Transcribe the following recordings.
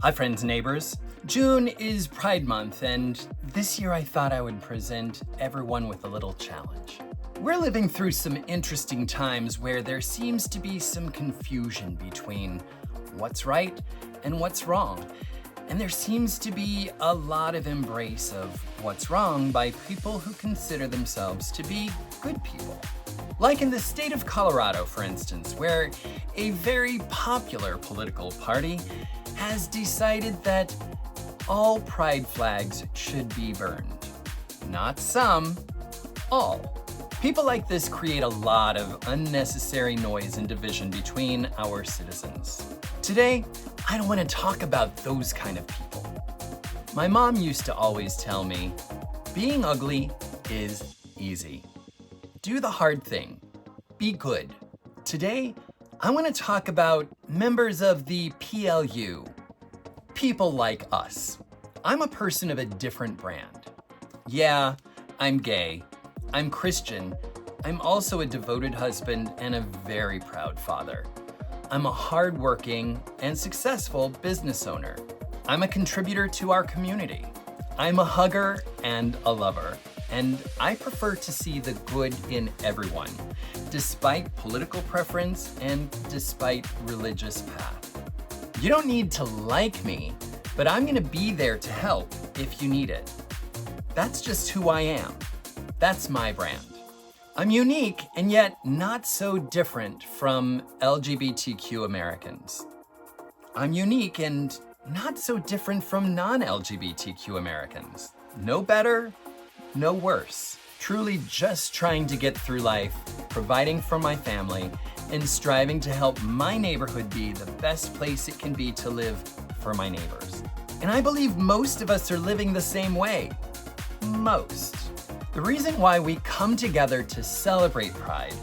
Hi friends and neighbors. June is Pride Month, and this year I thought I would present everyone with a little challenge. We're living through some interesting times where there seems to be some confusion between what's right and what's wrong. And there seems to be a lot of embrace of what's wrong by people who consider themselves to be good people. Like in the state of Colorado, for instance, where a very popular political party has decided that all pride flags should be burned. Not some, all. People like this create a lot of unnecessary noise and division between our citizens. Today, I don't want to talk about those kind of people. My mom used to always tell me, being ugly is easy. Do the hard thing. Be good. Today, I want to talk about members of the PLU. People like us. I'm a person of a different brand. Yeah, I'm gay. I'm Christian. I'm also a devoted husband and a very proud father. I'm a hardworking and successful business owner. I'm a contributor to our community. I'm a hugger and a lover, and I prefer to see the good in everyone, despite political preference and despite religious path. You don't need to like me, but I'm gonna be there to help if you need it. That's just who I am. That's my brand. I'm unique and yet not so different from LGBTQ Americans. I'm unique and not so different from non-LGBTQ Americans. No better, no worse. Truly just trying to get through life, providing for my family, and striving to help my neighborhood be the best place it can be to live for my neighbors. And I believe most of us are living the same way. Most. The reason why we come together to celebrate Pride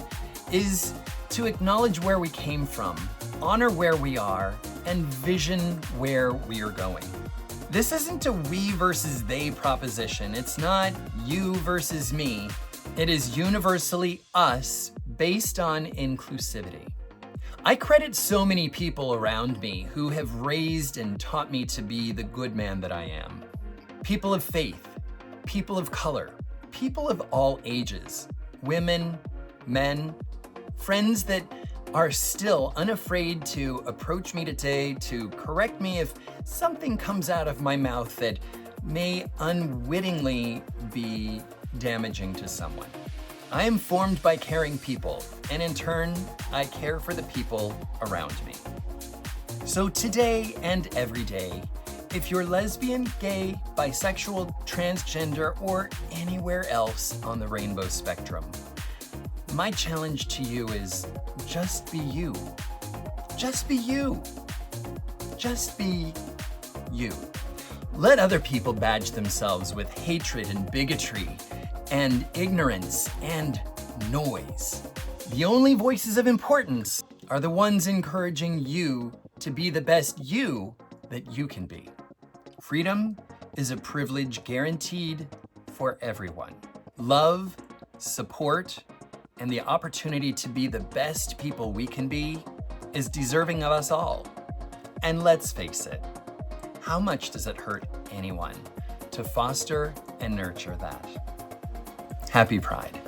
is to acknowledge where we came from, honor where we are, and vision where we are going. This isn't a we versus they proposition. It's not you versus me. It is universally us based on inclusivity. I credit so many people around me who have raised and taught me to be the good man that I am. People of faith, people of color, people of all ages, women, men, friends that are still unafraid to approach me today to correct me if something comes out of my mouth that may unwittingly be damaging to someone. I am formed by caring people, and in turn, I care for the people around me. So today and every day, if you're lesbian, gay, bisexual, transgender, or anywhere else on the rainbow spectrum, my challenge to you is just be you. Just be you. Just be you. Let other people badge themselves with hatred and bigotry and ignorance and noise. The only voices of importance are the ones encouraging you to be the best you that you can be. Freedom is a privilege guaranteed for everyone. Love, support, and the opportunity to be the best people we can be is deserving of us all. And let's face it, how much does it hurt anyone to foster and nurture that? Happy Pride.